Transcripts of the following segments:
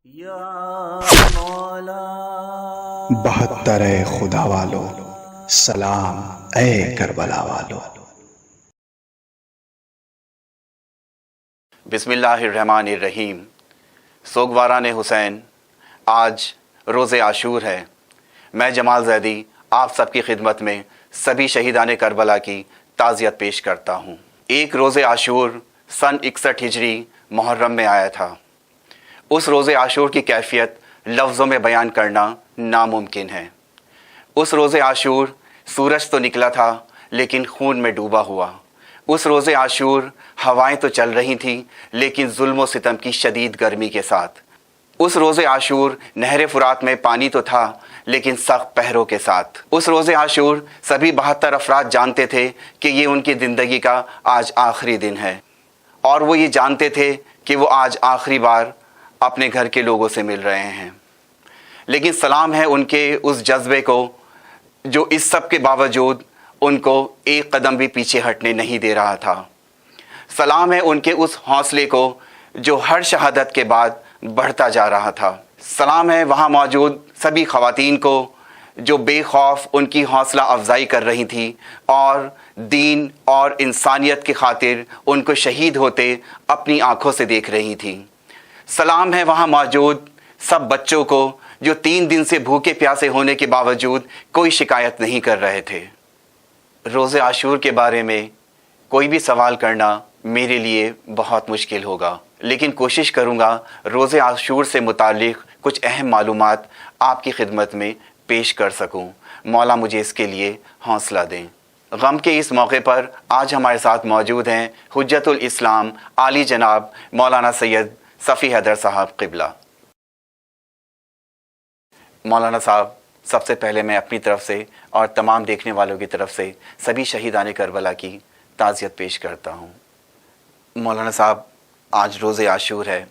72 خدا والو سلام اے کربلا والو۔ بسم اللہ الرحمن الرحیم۔ سوگواران حسین، آج روز عاشور ہے۔ میں جمال زیدی آپ سب کی خدمت میں سبھی شہیدان کربلا کی تعزیت پیش کرتا ہوں۔ ایک روز عاشور سن 61 ہجری محرم میں آیا تھا۔ اس روز عاشور کی کیفیت لفظوں میں بیان کرنا ناممکن ہے۔ اس روز عاشور سورج تو نکلا تھا لیکن خون میں ڈوبا ہوا۔ اس روز عاشور ہوائیں تو چل رہی تھیں لیکن ظلم و ستم کی شدید گرمی کے ساتھ۔ اس روز عاشور نہر فرات میں پانی تو تھا لیکن سخت پہروں کے ساتھ۔ اس روز عاشور سبھی 72 افراد جانتے تھے کہ یہ ان کی زندگی کا آج آخری دن ہے، اور وہ یہ جانتے تھے کہ وہ آج آخری بار اپنے گھر کے لوگوں سے مل رہے ہیں۔ لیکن سلام ہے ان کے اس جذبے کو جو اس سب کے باوجود ان کو ایک قدم بھی پیچھے ہٹنے نہیں دے رہا تھا۔ سلام ہے ان کے اس حوصلے کو جو ہر شہادت کے بعد بڑھتا جا رہا تھا۔ سلام ہے وہاں موجود سبھی خواتین کو جو بے خوف ان کی حوصلہ افزائی کر رہی تھی اور دین اور انسانیت کی خاطر ان کو شہید ہوتے اپنی آنکھوں سے دیکھ رہی تھی۔ سلام ہے وہاں موجود سب بچوں کو جو 3 دن سے بھوکے پیاسے ہونے کے باوجود کوئی شکایت نہیں کر رہے تھے۔ روز عاشور کے بارے میں کوئی بھی سوال کرنا میرے لیے بہت مشکل ہوگا، لیکن کوشش کروں گا روز عاشور سے متعلق کچھ اہم معلومات آپ کی خدمت میں پیش کر سکوں۔ مولا مجھے اس کے لیے حوصلہ دیں۔ غم کے اس موقع پر آج ہمارے ساتھ موجود ہیں حجت الاسلام عالی جناب مولانا سید صفی حیدر صاحب قبلہ۔ مولانا صاحب، سب سے پہلے میں اپنی طرف سے اور تمام دیکھنے والوں کی طرف سے سبھی شہیدان کربلا کی تعزیت پیش کرتا ہوں۔ مولانا صاحب، آج روز عاشور ہے۔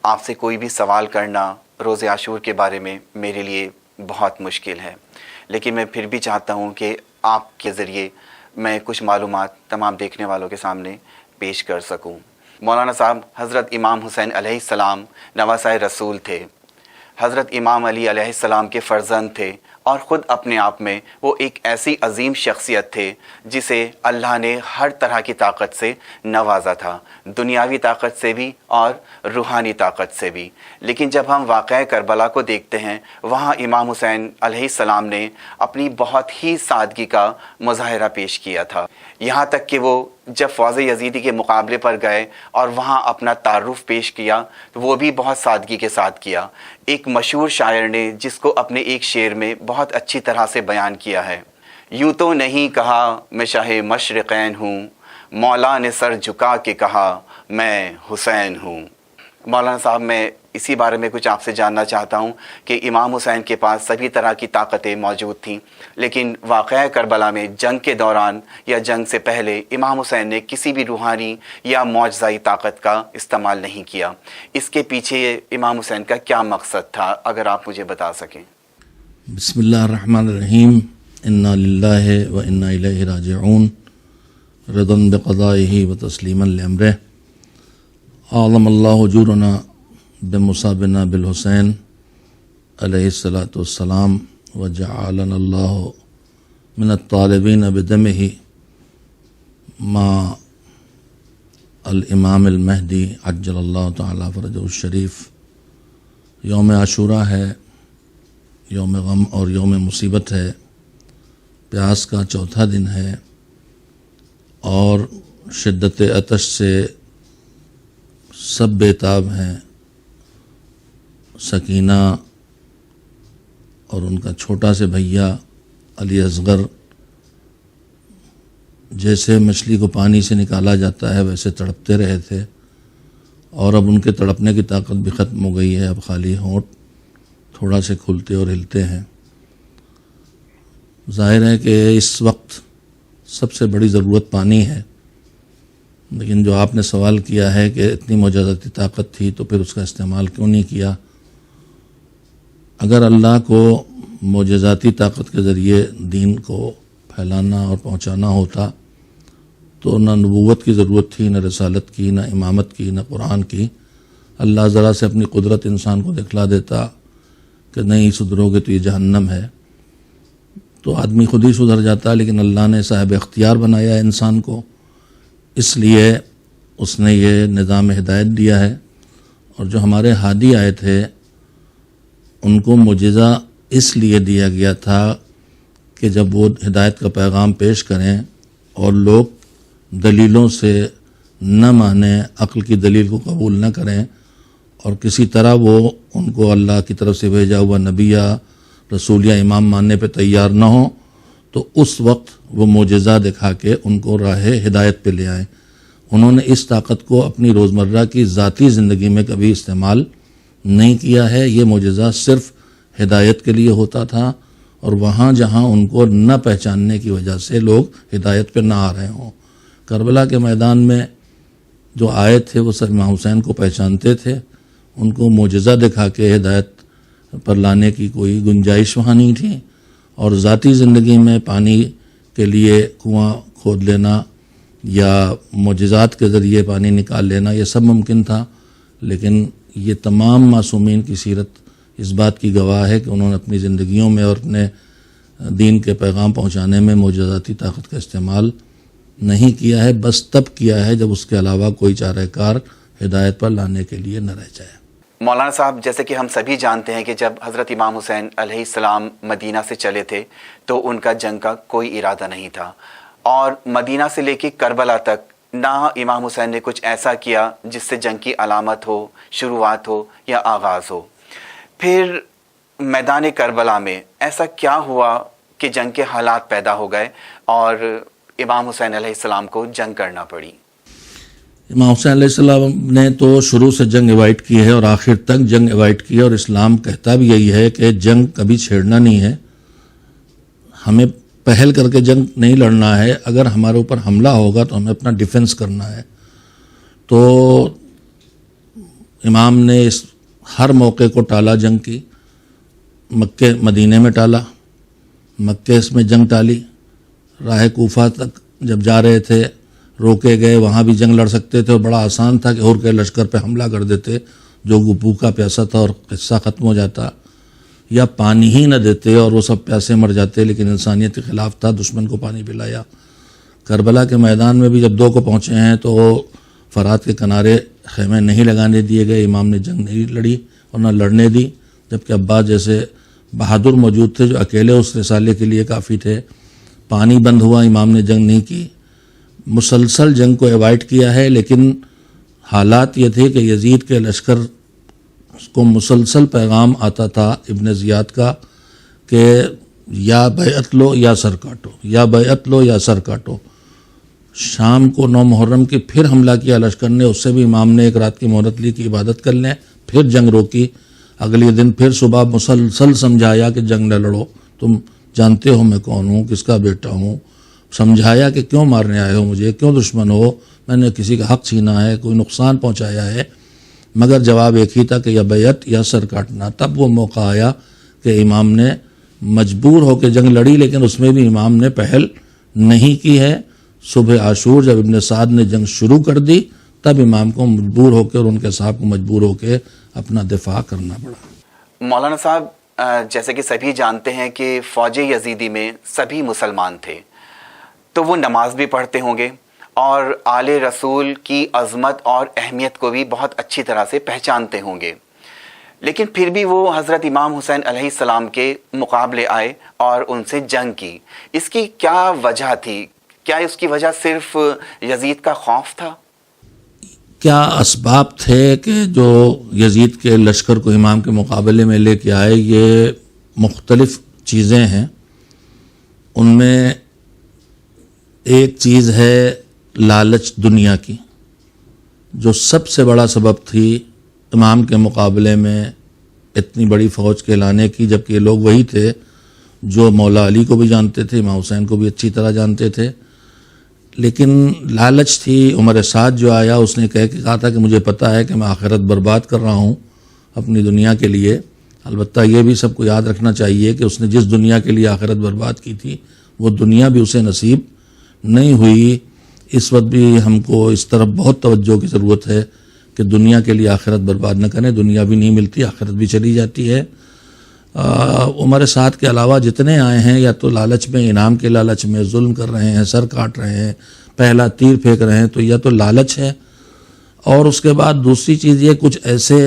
آپ سے کوئی بھی سوال کرنا روز عاشور کے بارے میں میرے لیے بہت مشکل ہے، لیکن میں پھر بھی چاہتا ہوں کہ آپ کے ذریعے میں کچھ معلومات تمام دیکھنے والوں کے سامنے پیش کر سکوں۔ مولانا صاحب، حضرت امام حسین علیہ السلام نواسۂ رسول تھے۔ حضرت امام علی علیہ السلام کے فرزند تھے اور خود اپنے آپ میں وہ ایک ایسی عظیم شخصیت تھے جسے اللہ نے ہر طرح کی طاقت سے نوازا تھا، دنیاوی طاقت سے بھی اور روحانی طاقت سے بھی۔ لیکن جب ہم واقعہ کربلا کو دیکھتے ہیں، وہاں امام حسین علیہ السلام نے اپنی بہت ہی سادگی کا مظاہرہ پیش کیا تھا، یہاں تک کہ وہ جب فوج یزیدی کے مقابلے پر گئے اور وہاں اپنا تعارف پیش کیا تو وہ بھی بہت سادگی کے ساتھ کیا۔ ایک مشہور شاعر نے جس کو اپنے ایک شعر میں بہت اچھی طرح سے بیان کیا ہے، یوں تو نہیں کہا میں شاہ مشرقین ہوں، مولا نے سر جھکا کے کہا میں حسین ہوں۔ مولانا صاحب، میں اسی بارے میں کچھ آپ سے جاننا چاہتا ہوں کہ امام حسین کے پاس سبھی طرح کی طاقتیں موجود تھیں، لیکن واقعہ کربلا میں جنگ کے دوران یا جنگ سے پہلے امام حسین نے کسی بھی روحانی یا معجزائی طاقت کا استعمال نہیں کیا۔ اس کے پیچھے امام حسین کا کیا مقصد تھا، اگر آپ مجھے بتا سکیں۔ بسم اللہ الرحمن الرحیم۔ انا للہ و انا الیہ راجعون، رضا بقضائہ و تسلیما لامرہ۔ اعظم اللہ اجورنا بمصابنا بالحسین علیہ الصلاۃ والسلام وجعلنا اللہ من الطالبین بدمہ مع الامام المہدی عجل اللہ تعالی فرجہ الشریف۔ یوم عاشوراء ہے، یوم غم اور یوم مصیبت ہے، پیاس کا چوتھا دن ہے اور شدت عطش سے سب بےتاب ہیں۔ سکینہ اور ان کا چھوٹا سے بھیا علی اصغر جیسے مچھلی کو پانی سے نکالا جاتا ہے ویسے تڑپتے رہے تھے، اور اب ان کے تڑپنے کی طاقت بھی ختم ہو گئی ہے، اب خالی ہونٹ تھوڑا سے کھلتے اور ہلتے ہیں۔ ظاہر ہے کہ اس وقت سب سے بڑی ضرورت پانی ہے، لیکن جو آپ نے سوال کیا ہے کہ اتنی معجزاتی طاقت تھی تو پھر اس کا استعمال کیوں نہیں کیا؟ اگر اللہ کو معجزاتی طاقت کے ذریعے دین کو پھیلانا اور پہنچانا ہوتا تو نہ نبوت کی ضرورت تھی، نہ رسالت کی، نہ امامت کی، نہ قرآن کی۔ اللہ ذرا سے اپنی قدرت انسان کو دکھلا دیتا کہ نہیں سدھرو گے تو یہ جہنم ہے، تو آدمی خود ہی سدھر جاتا، لیکن اللہ نے صاحب اختیار بنایا ہے انسان کو، اس لیے اس نے یہ نظام ہدایت دیا ہے۔ اور جو ہمارے ہادی آئے تھے ان کو معجزہ اس لیے دیا گیا تھا کہ جب وہ ہدایت کا پیغام پیش کریں اور لوگ دلیلوں سے نہ مانیں، عقل کی دلیل کو قبول نہ کریں، اور کسی طرح وہ ان کو اللہ کی طرف سے بھیجا ہوا نبی یا رسول یا امام ماننے پہ تیار نہ ہوں، تو اس وقت وہ معجزہ دکھا کے ان کو راہ ہدایت پہ لے آئیں۔ انہوں نے اس طاقت کو اپنی روزمرہ کی ذاتی زندگی میں کبھی استعمال نہیں کیا ہے۔ یہ معجزہ صرف ہدایت کے لیے ہوتا تھا، اور وہاں جہاں ان کو نہ پہچاننے کی وجہ سے لوگ ہدایت پہ نہ آ رہے ہوں۔ کربلا کے میدان میں جو آئے تھے وہ سر امام حسین کو پہچانتے تھے، ان کو معجزہ دکھا کے ہدایت پر لانے کی کوئی گنجائش وہاں نہیں تھی، اور ذاتی زندگی میں پانی کے لیے کنواں کھود لینا یا معجزات کے ذریعے پانی نکال لینا یہ سب ممکن تھا، لیکن یہ تمام معصومین کی سیرت اس بات کی گواہ ہے کہ انہوں نے اپنی زندگیوں میں اور اپنے دین کے پیغام پہنچانے میں معجزاتی طاقت کا استعمال نہیں کیا ہے، بس تب کیا ہے جب اس کے علاوہ کوئی چارہ کار ہدایت پر لانے کے لیے نہ رہ جائے۔ مولانا صاحب، جیسے کہ ہم سبھی جانتے ہیں کہ جب حضرت امام حسین علیہ السلام مدینہ سے چلے تھے تو ان کا جنگ کا کوئی ارادہ نہیں تھا، اور مدینہ سے لے کے کربلا تک نہ امام حسین نے کچھ ایسا کیا جس سے جنگ کی علامت ہو، شروعات ہو یا آغاز ہو۔ پھر میدان کربلا میں ایسا کیا ہوا کہ جنگ کے حالات پیدا ہو گئے اور امام حسین علیہ السلام کو جنگ کرنا پڑی؟ امام حسین علیہ السلام نے تو شروع سے جنگ ایوائڈ کی ہے اور آخر تک جنگ ایوائڈ کی ہے، اور اسلام کہتا بھی یہی ہے کہ جنگ کبھی چھیڑنا نہیں ہے، ہمیں پہل کر کے جنگ نہیں لڑنا ہے، اگر ہمارے اوپر حملہ ہوگا تو ہمیں اپنا ڈیفنس کرنا ہے۔ تو امام نے اس ہر موقع کو ٹالا جنگ کی، مکے مدینے میں ٹالا، مکے اس میں جنگ ٹالی، راہ کوفہ تک جب جا رہے تھے روکے گئے، وہاں بھی جنگ لڑ سکتے تھے، اور بڑا آسان تھا کہ اور کے لشکر پہ حملہ کر دیتے جو بھوکا پیاسا تھا اور قصہ ختم ہو جاتا، یا پانی ہی نہ دیتے اور وہ سب پیاسے مر جاتے، لیکن انسانیت کے خلاف تھا، دشمن کو پانی پلایا۔ کربلا کے میدان میں بھی جب دو کو پہنچے ہیں تو فرات کے کنارے خیمے نہیں لگانے دیے گئے، امام نے جنگ نہیں لڑی اور نہ لڑنے دی، جبکہ عباس جیسے بہادر موجود تھے جو اکیلے اس رسالے کے لیے کافی تھے۔ پانی بند ہوا، امام نے جنگ نہیں کی، مسلسل جنگ کو ایوائڈ کیا ہے، لیکن حالات یہ تھے کہ یزید کے لشکر کو مسلسل پیغام آتا تھا ابن زیاد کا کہ یا بیعت لو یا سر کاٹو، یا بیعت لو یا سر کاٹو۔ شام کو 9 محرم کی پھر حملہ کیا لشکر نے، اس سے بھی امام نے ایک رات کی مہلت لی کہ عبادت کر لیں، پھر جنگ روکی۔ اگلے دن پھر صبح مسلسل سمجھایا کہ جنگ نہ لڑو، تم جانتے ہو میں کون ہوں، کس کا بیٹا ہوں، سمجھایا کہ کیوں مارنے آئے ہو مجھے، کیوں دشمن ہو، میں نے کسی کا حق چھینا ہے، کوئی نقصان پہنچایا ہے، مگر جواب ایک ہی تھا کہ یا بیعت یا سر کاٹنا۔ تب وہ موقع آیا کہ امام نے مجبور ہو کے جنگ لڑی، لیکن اس میں بھی امام نے پہل نہیں کی ہے۔ صبح عاشور جب ابن سعد نے جنگ شروع کر دی تب امام کو مجبور ہو کے اور ان کے صاحب کو مجبور ہو کے اپنا دفاع کرنا پڑا۔ مولانا صاحب، جیسے کہ سبھی جانتے ہیں کہ فوج یزیدی میں سبھی مسلمان تھے، تو وہ نماز بھی پڑھتے ہوں گے اور آل رسول کی عظمت اور اہمیت کو بھی بہت اچھی طرح سے پہچانتے ہوں گے، لیکن پھر بھی وہ حضرت امام حسین علیہ السلام کے مقابلے آئے اور ان سے جنگ کی۔ اس کی کیا وجہ تھی؟ کیا اس کی وجہ صرف یزید کا خوف تھا؟ کیا اسباب تھے کہ جو یزید کے لشکر کو امام کے مقابلے میں لے کے آئے؟ یہ مختلف چیزیں ہیں، ان میں ایک چیز ہے لالچ دنیا کی، جو سب سے بڑا سبب تھی امام کے مقابلے میں اتنی بڑی فوج کے لانے کی، جبکہ یہ لوگ وہی تھے جو مولا علی کو بھی جانتے تھے، امام حسین کو بھی اچھی طرح جانتے تھے، لیکن لالچ تھی۔ عمر سعد جو آیا اس نے کہا تھا کہ مجھے پتہ ہے کہ میں آخرت برباد کر رہا ہوں اپنی دنیا کے لیے، البتہ یہ بھی سب کو یاد رکھنا چاہیے کہ اس نے جس دنیا کے لیے آخرت برباد کی تھی وہ دنیا بھی اسے نصیب نہیں ہوئی۔ اس وقت بھی ہم کو اس طرف بہت توجہ کی ضرورت ہے کہ دنیا کے لیے آخرت برباد نہ کریں، دنیا بھی نہیں ملتی، آخرت بھی چلی جاتی ہے۔ عمر سعد کے علاوہ جتنے آئے ہیں یا تو لالچ میں، انعام کے لالچ میں ظلم کر رہے ہیں، سر کاٹ رہے ہیں، پہلا تیر پھینک رہے ہیں، تو یا تو لالچ ہے، اور اس کے بعد دوسری چیز یہ کچھ ایسے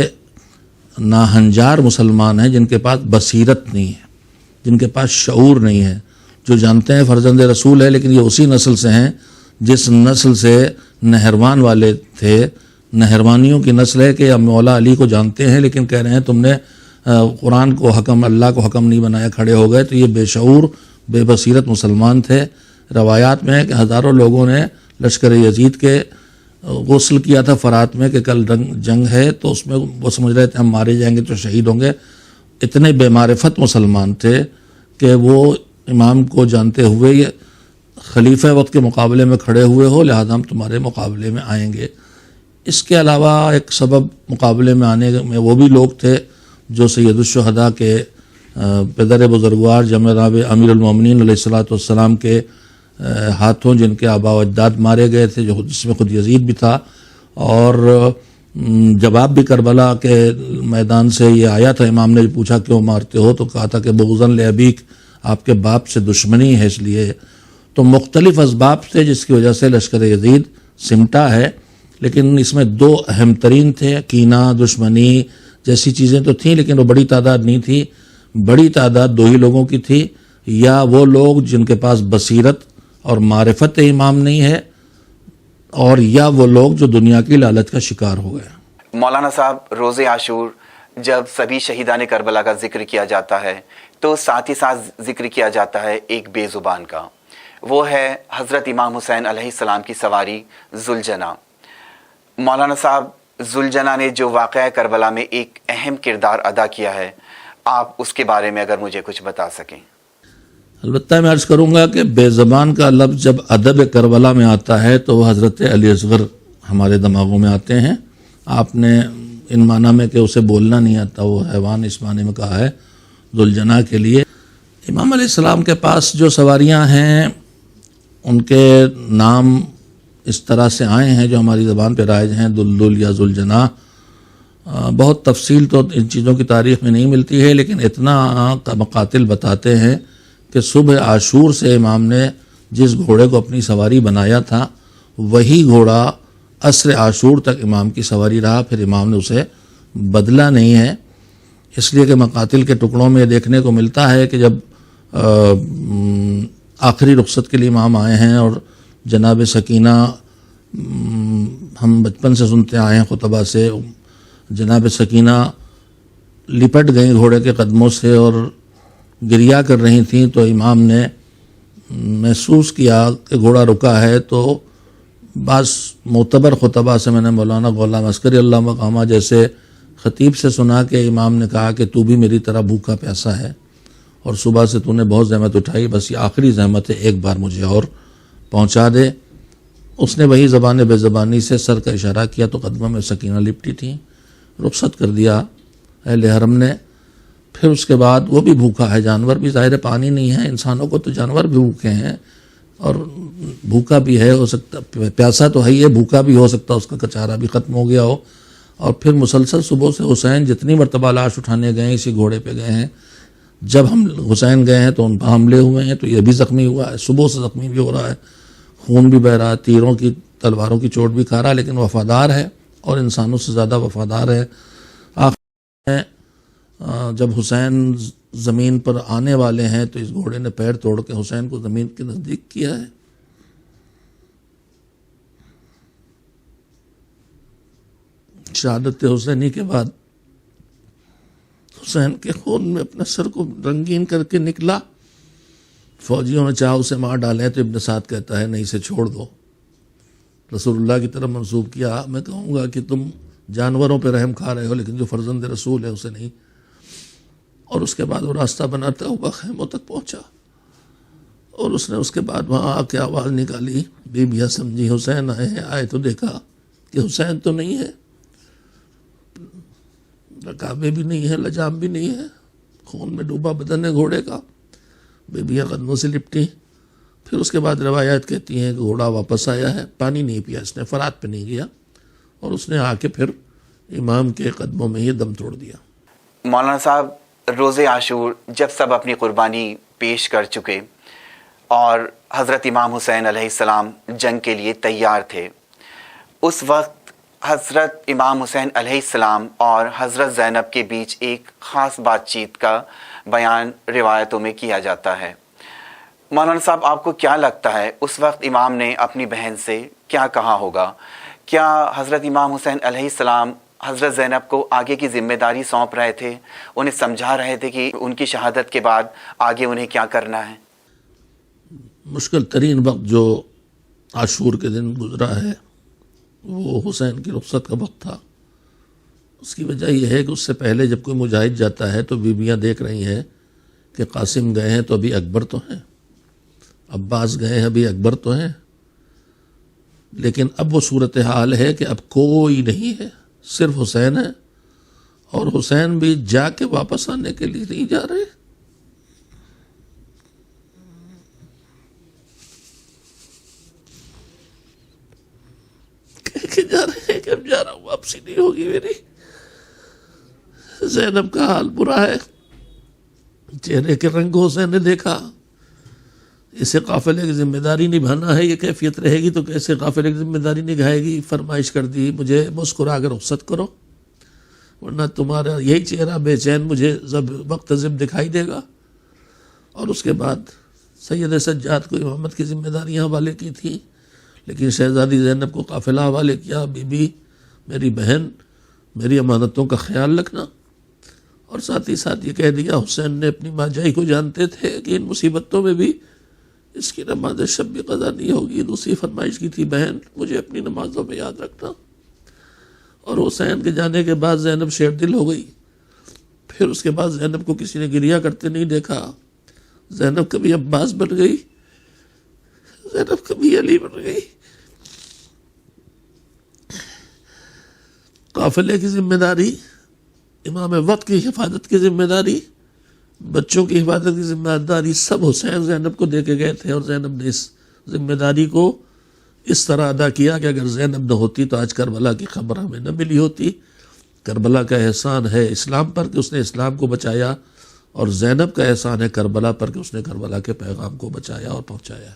ناہنجار مسلمان ہیں جن کے پاس بصیرت نہیں ہے، جن کے پاس شعور نہیں ہے، جو جانتے ہیں فرزند رسول ہے، لیکن یہ اسی نسل سے ہیں جس نسل سے نہروان والے تھے۔ نہروانیوں کی نسل ہے کہ مولا علی کو جانتے ہیں لیکن کہہ رہے ہیں تم نے قرآن کو حکم، اللہ کو حکم نہیں بنایا، کھڑے ہو گئے۔ تو یہ بے شعور، بے بصیرت مسلمان تھے۔ روایات میں ہے کہ ہزاروں لوگوں نے لشکر یزید کے غسل کیا تھا فرات میں کہ کل جنگ ہے، تو اس میں وہ سمجھ رہے تھے ہم مارے جائیں گے تو شہید ہوں گے۔ اتنے بے معرفت مسلمان تھے کہ وہ امام کو جانتے ہوئے یہ خلیفہ وقت کے مقابلے میں کھڑے ہوئے ہو، لہذا ہم تمہارے مقابلے میں آئیں گے۔ اس کے علاوہ ایک سبب مقابلے میں آنے میں وہ بھی لوگ تھے جو سید الشہداء کے پدر بزرگوار جناب امیر المومنین علیہ الصلوۃ والسلام کے ہاتھوں جن کے آباء و اجداد مارے گئے تھے، جس میں خود یزید بھی تھا، اور جواب بھی کربلا کے میدان سے یہ آیا تھا۔ امام نے پوچھا کیوں مارتے ہو، تو کہا تھا کہ بغضاً لابیک، آپ کے باپ سے دشمنی ہے اس لیے۔ تو مختلف اسباب تھے جس کی وجہ سے لشکر یزید سمٹا ہے، لیکن اس میں دو اہم ترین تھے، کینہ، دشمنی جیسی چیزیں تو تھیں لیکن وہ بڑی تعداد نہیں تھی۔ بڑی تعداد دو ہی لوگوں کی تھی، یا وہ لوگ جن کے پاس بصیرت اور معرفت امام نہیں ہے، اور یا وہ لوگ جو دنیا کی لالچ کا شکار ہو گئے۔ مولانا صاحب، روز عاشور جب سبھی شہیدان کربلا کا ذکر کیا جاتا ہے تو ساتھ ہی ساتھ ذکر کیا جاتا ہے ایک بے زبان کا، وہ ہے حضرت امام حسین علیہ السلام کی سواری ذوالجناح۔ مولانا صاحب، ذوالجناح نے جو واقعہ کربلا میں ایک اہم کردار ادا کیا ہے، آپ اس کے بارے میں اگر مجھے کچھ بتا سکیں۔ البتہ میں عرض کروں گا کہ بے زبان کا لفظ جب ادب کربلا میں آتا ہے تو وہ حضرت علی اصغر ہمارے دماغوں میں آتے ہیں۔ آپ نے ان معنی میں کہ اسے بولنا نہیں آتا، وہ حیوان، اس معنی میں کہا ہے ذوالجناح کے لیے۔ امام علیہ السلام کے پاس جو سواریاں ہیں ان کے نام اس طرح سے آئے ہیں جو ہماری زبان پہ رائج ہیں، دلدل یا ذوالجناح۔ بہت تفصیل تو ان چیزوں کی تاریخ میں نہیں ملتی ہے، لیکن اتنا مقاتل بتاتے ہیں کہ صبح عاشور سے امام نے جس گھوڑے کو اپنی سواری بنایا تھا وہی گھوڑا عصر عاشور تک امام کی سواری رہا، پھر امام نے اسے بدلا نہیں ہے۔ اس لیے کہ مقاتل کے ٹکڑوں میں دیکھنے کو ملتا ہے کہ جب آخری رخصت کے لیے امام آئے ہیں اور جناب سکینہ، ہم بچپن سے سنتے آئے ہیں خطبہ سے، جناب سکینہ لپٹ گئیں گھوڑے کے قدموں سے اور گریا کر رہی تھیں، تو امام نے محسوس کیا کہ گھوڑا رکا ہے، تو بعض معتبر خطبہ سے میں نے مولانا غلام عسکری اللہ مقامہ جیسے خطیب سے سنا کہ امام نے کہا کہ تو بھی میری طرح بھوکا پیاسا ہے اور صبح سے تو نے بہت زحمت اٹھائی، بس یہ آخری زحمت ہے، ایک بار مجھے اور پہنچا دے۔ اس نے وہی زبان بے زبانی سے سر کا اشارہ کیا تو قدموں میں سکینہ لپٹی تھیں، رخصت کر دیا اہل حرم نے۔ پھر اس کے بعد وہ بھی بھوکا ہے، جانور بھی، ظاہر پانی نہیں ہے انسانوں کو، تو جانور بھی بھوکے ہیں اور بھوکا بھی ہے، ہو سکتا پیاسا تو ہے ہی ہے، بھوکا بھی ہو سکتا اس کا کچارہ بھی ختم ہو گیا ہو۔ اور پھر مسلسل صبح سے حسین جتنی مرتبہ لاش اٹھانے گئے اسی گھوڑے پہ گئے ہیں، جب ہم حسین گئے ہیں تو ان پر حملے ہوئے ہیں، تو یہ بھی زخمی ہوا ہے، صبح سے زخمی بھی ہو رہا ہے، خون بھی بہہ رہا ہے، تیروں کی تلواروں کی چوٹ بھی کھا رہا ہے، لیکن وفادار ہے اور انسانوں سے زیادہ وفادار ہے۔ آخر میں جب حسین زمین پر آنے والے ہیں تو اس گھوڑے نے پیر توڑ کے حسین کو زمین کے نزدیک کیا ہے۔ شہادت حسینی کے بعد حسین کے خون میں اپنے سر کو رنگین کر کے نکلا۔ فوجیوں نے چاہا اسے مار ڈالیں تو ابن سعد کہتا ہے نہیں، اسے چھوڑ دو، رسول اللہ کی طرف منسوب کیا۔ میں کہوں گا کہ تم جانوروں پہ رحم کھا رہے ہو لیکن جو فرزند رسول ہے اسے نہیں۔ اور اس کے بعد وہ راستہ بناتا ہوا خیموں تک پہنچا اور اس نے اس کے بعد وہاں آ کے آواز نکالی، بیبیاں سمجھی حسین آئے ہیں، آئے تو دیکھا کہ حسین تو نہیں ہے، رکابے بھی نہیں ہے، لجام بھی نہیں ہے، خون میں ڈوبا بدن ہے گھوڑے کا، بیبیاں قدموں سے لپٹی۔ پھر اس کے بعد روایات کہتی ہیں کہ گھوڑا واپس آیا ہے، پانی نہیں پیا اس نے، فرات پہ نہیں گیا، اور اس نے آ کے پھر امام کے قدموں میں یہ دم توڑ دیا۔ مولانا صاحب، روز عاشور جب سب اپنی قربانی پیش کر چکے اور حضرت امام حسین علیہ السلام جنگ کے لیے تیار تھے، اس وقت حضرت امام حسین علیہ السلام اور حضرت زینب کے بیچ ایک خاص بات چیت کا بیان روایتوں میں کیا جاتا ہے۔ مولانا صاحب، آپ کو کیا لگتا ہے اس وقت امام نے اپنی بہن سے کیا کہا ہوگا؟ کیا حضرت امام حسین علیہ السلام حضرت زینب کو آگے کی ذمہ داری سونپ رہے تھے، انہیں سمجھا رہے تھے کہ ان کی شہادت کے بعد آگے انہیں کیا کرنا ہے؟ مشکل ترین وقت جو عاشور کے دن گزرا ہے وہ حسین کی رخصت کا وقت تھا۔ اس کی وجہ یہ ہے کہ اس سے پہلے جب کوئی مجاہد جاتا ہے تو بیویاں دیکھ رہی ہیں کہ قاسم گئے ہیں تو ابھی اکبر تو ہیں، عباس گئے ہیں ابھی اکبر تو ہیں، لیکن اب وہ صورتحال ہے کہ اب کوئی نہیں ہے، صرف حسین ہے، اور حسین بھی جا کے واپس آنے کے لیے نہیں جا رہے۔ کہہ کے جا رہے ہیں کہ اب جا رہا ہوں، واپسی نہیں ہوگی میری۔ زینب کا حال برا ہے، چہرے کے رنگ کو حسین نے دیکھا، اسے قافلے کی ذمہ داری نبھانا ہے، یہ کیفیت رہے گی تو کیسے قافلے کی ذمہ داری نبھائے گی؟ فرمائش کر دی مجھے مسکرا کر رخصت کرو، ورنہ تمہارا یہی چہرہ بے چین مجھے وقت ضب دکھائی دے گا۔ اور اس کے بعد سید سجاد کو امامت کی ذمہ داریاں حوالے کی تھیں، لیکن شہزادی زینب کو قافلہ حوالے کیا۔ بی بی میری بہن، میری امانتوں کا خیال رکھنا، اور ساتھ ہی ساتھ یہ کہہ دیا حسین نے اپنی ماں جائی کو جانتے تھے کہ ان مصیبتوں میں بھی اس کی نماز شب بھی قضا نہیں ہوگی۔ دوسری فرمائش کی تھی بہن مجھے اپنی نمازوں میں یاد رکھنا۔ اور حسین کے جانے کے بعد زینب شیر دل ہو گئی، پھر اس کے بعد زینب کو کسی نے گریہ کرتے نہیں دیکھا۔ زینب کبھی عباس بن گئی، زینب کبھی علی بن گئی۔ قافلے کی ذمہ داری، امام وقت کی حفاظت کی ذمہ داری، بچوں کی حفاظت کی ذمہ داری، سب حسین زینب کو دے کے گئے تھے، اور زینب نے اس ذمہ داری کو اس طرح ادا کیا کہ اگر زینب نہ ہوتی تو آج کربلا کی خبر ہمیں نہ ملی ہوتی۔ کربلا کا احسان ہے اسلام پر کہ اس نے اسلام کو بچایا، اور زینب کا احسان ہے کربلا پر کہ اس نے کربلا کے پیغام کو بچایا اور پہنچایا۔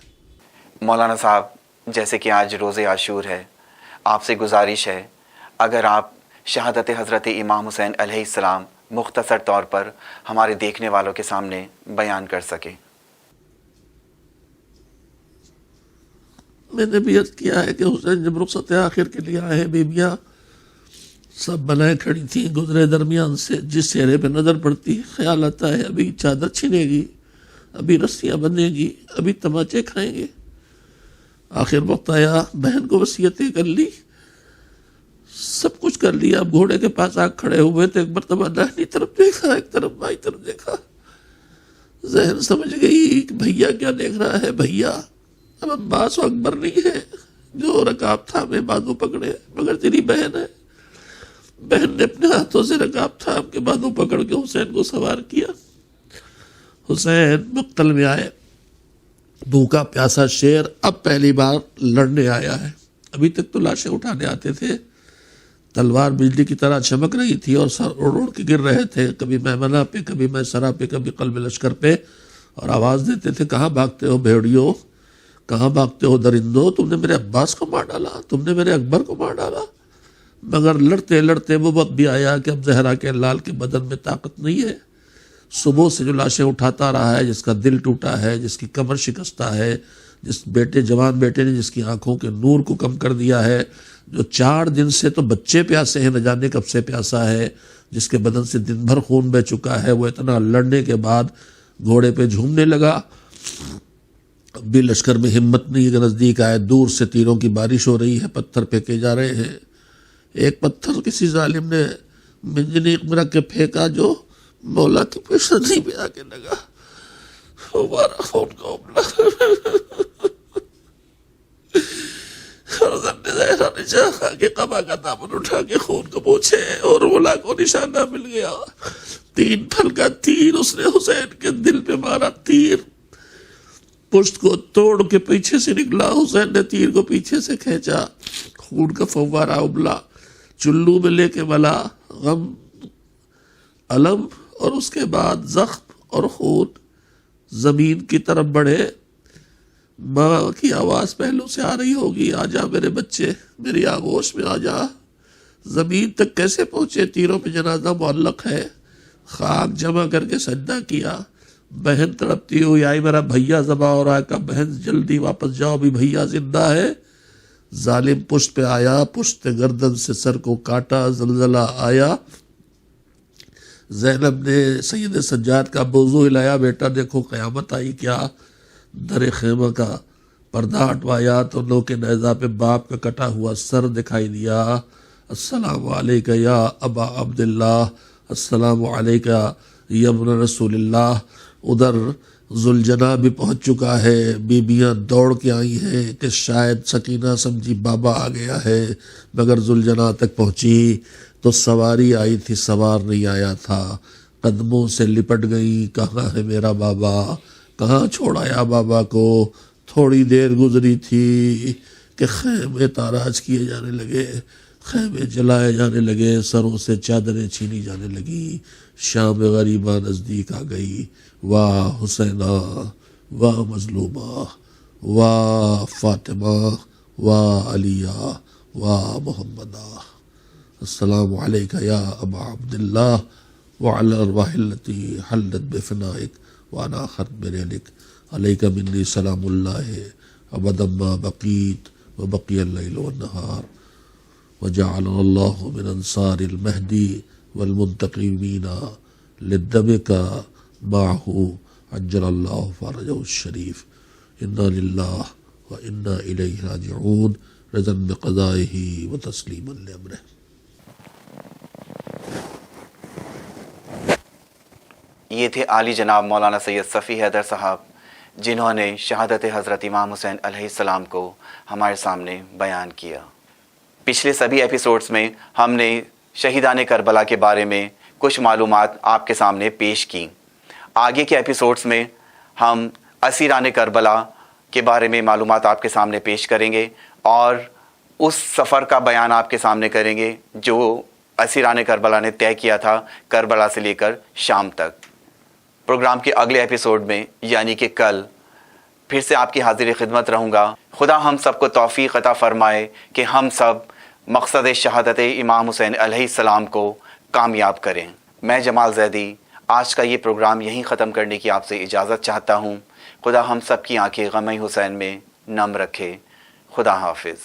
مولانا صاحب، جیسے کہ آج روز عاشور ہے، آپ سے گزارش ہے اگر آپ شہادت حضرت امام حسین علیہ السلام مختصر طور پر ہمارے دیکھنے والوں کے سامنے بیان کر سکیں۔ میں نے بھی عرض کیا ہے کہ حسین جب رخصت آخر کے لیے آئے، بیبیاں سب بنائے کھڑی تھیں، گزرے درمیان سے، جس چہرے پہ نظر پڑتی خیال آتا ہے ابھی چادر چھینے گی، ابھی رسیاں بندھیں گی، ابھی تماچے کھائیں گے۔ آخر وقت آیا، بہن کو وصیتیں کر لی، سب کچھ کر لیا، اب گھوڑے کے پاس آ کھڑے ہوئے تو ایک مرتبہ داہنی طرف دیکھا، ایک طرف بائیں طرف دیکھا، ذہن سمجھ گئی کہ بھیا کیا دیکھ رہا ہے، بھیا اب عباس و اکبر نہیں ہے جو رکاب تھا میں بازو پکڑے، مگر تیری بہن ہے۔ بہن نے اپنے ہاتھوں سے رکاب تھا کے بازو پکڑ کے حسین کو سوار کیا۔ حسین مقتل میں آئے، بھوکا پیاسا شیر اب پہلی بار لڑنے آیا ہے۔ ابھی تک تو لاشیں اٹھانے آتے تھے، تلوار بجلی کی طرح چمک رہی تھی اور سر اڑ اڑ کے گر رہے تھے، کبھی میمنہ پہ، کبھی میسرہ پہ، کبھی قلب لشکر پہ، اور آواز دیتے تھے کہاں بھاگتے ہو بھیڑیو، کہاں بھاگتے ہو درندو، تم نے میرے عباس کو مار ڈالا، تم نے میرے اکبر کو مار ڈالا۔ مگر لڑتے لڑتے وہ وقت بھی آیا کہ اب زہرا کے لال کے بدن میں طاقت نہیں ہے۔ صبح سے جو لاشیں اٹھاتا رہا ہے، جس کا دل ٹوٹا ہے، جس کی کمر شکستہ ہے، جس جوان بیٹے نے جس کی آنکھوں کے نور کو کم کر دیا ہے، جو 4 دن سے تو بچے پیاسے ہیں، نہ جانے کب سے پیاسا ہے، جس کے بدن سے دن بھر خون بہ چکا ہے، وہ اتنا لڑنے کے بعد گھوڑے پہ جھومنے لگا۔ اب بھی لشکر میں ہمت نہیں کہ نزدیک آئے، دور سے تیروں کی بارش ہو رہی ہے، پتھر پھینکے جا رہے ہیں۔ ایک پتھر کسی ظالم نے منجنیق میں رکھ کے پھینکا جو مولا کی پیشانی پہ آ کے لگا، ہمارا خون کا ابلا۔ زہرا نے چاہا کہ قبا کا دامن اٹھا کے خون کو پوچھے، اور مولا کو نشانہ مل گیا۔ 3 پھل کا تیر اس نے حسین کے دل پہ مارا، تیر پشت کو توڑ کے پیچھے سے نکلا، حسین نے تیر کو پیچھے سے کھینچا، خون کا فوارہ ابلا۔ چلو میں لے کے ملا غم علم، اور اس کے بعد زخم اور خون، زمین کی طرف بڑھے. ماں کی آواز پہلو سے آ رہی ہوگی، آ جا میرے بچے، میری آغوش میں آ جا. زمین تک کیسے پہنچے؟ تیروں پہ جنازہ معلق ہے. خاک جمع کر کے سجدہ کیا. بہن تڑپتی ہوئی آئی، میرا بھیا ذبح ہو رہا ہے. کہا بہن جلدی واپس جاؤ، بھی بھیا زندہ ہے. ظالم پشت پہ آیا، پشت گردن سے سر کو کاٹا، زلزلہ آیا. زینب نے سید سجاد کا بوزو ہلایا، بیٹا دیکھو قیامت آئی کیا. در خیمہ کا پردہ ہٹوایا تو لو کے نیزہ پہ باپ کا کٹا ہوا سر دکھائی دیا. السلام علیکہ یا ابا عبداللہ، السلام علیکہ یا ابن رسول اللہ. ادھر ذوالجناح بھی پہنچ چکا ہے. بیبیاں دوڑ کے آئی ہیں کہ شاید سکینہ سمجھی بابا آ گیا ہے، مگر ذوالجناح تک پہنچی تو سواری آئی تھی، سوار نہیں آیا تھا. قدموں سے لپٹ گئی، کہاں ہے میرا بابا، کہاں چھوڑایا بابا کو. تھوڑی دیر گزری تھی کہ خیمے تاراج کیے جانے لگے، خیمے جلائے جانے لگے، سروں سے چادریں چھینی جانے لگی. شام غریبہ نزدیک آ گئی. واہ حسینہ، واہ مظلومہ، واہ فاطمہ، واہ علیہ، واہ محمدہ. السلام علیکہ یا ابا عبداللہ وعلی ارواح التی حلت بفنائک وانا ختم ذلک. علیک منی سلام اللہ ابدا ما بقیت وبقی اللیل والنہار. وجعلنا اللہ من انصار المہدی والمنتقمین للدمک معہ عجل اللہ فرجہ الشریف. انا للہ وانا الیہ راجعون، رضا بقضائہ وتسلیما لامرہ. یہ تھے عالی جناب مولانا سید صفی حیدر صاحب، جنہوں نے شہادت حضرت امام حسین علیہ السلام کو ہمارے سامنے بیان کیا. پچھلے سبھی ایپیسوڈز میں ہم نے شہیدان کربلا کے بارے میں کچھ معلومات آپ کے سامنے پیش کی. آگے کے ایپیسوڈز میں ہم اسیران کربلا کے بارے میں معلومات آپ کے سامنے پیش کریں گے اور اس سفر کا بیان آپ کے سامنے کریں گے جو اسیران کربلا نے طے کیا تھا کربلا سے لے کر شام تک. پروگرام کے اگلے ایپیسوڈ میں یعنی کہ کل پھر سے آپ کی حاضر خدمت رہوں گا. خدا ہم سب کو توفیق عطا فرمائے کہ ہم سب مقصد شہادت امام حسین علیہ السلام کو کامیاب کریں. میں جمال زیدی آج کا یہ پروگرام یہیں ختم کرنے کی آپ سے اجازت چاہتا ہوں. خدا ہم سب کی آنکھیں غم حسین میں نم رکھے. خدا حافظ.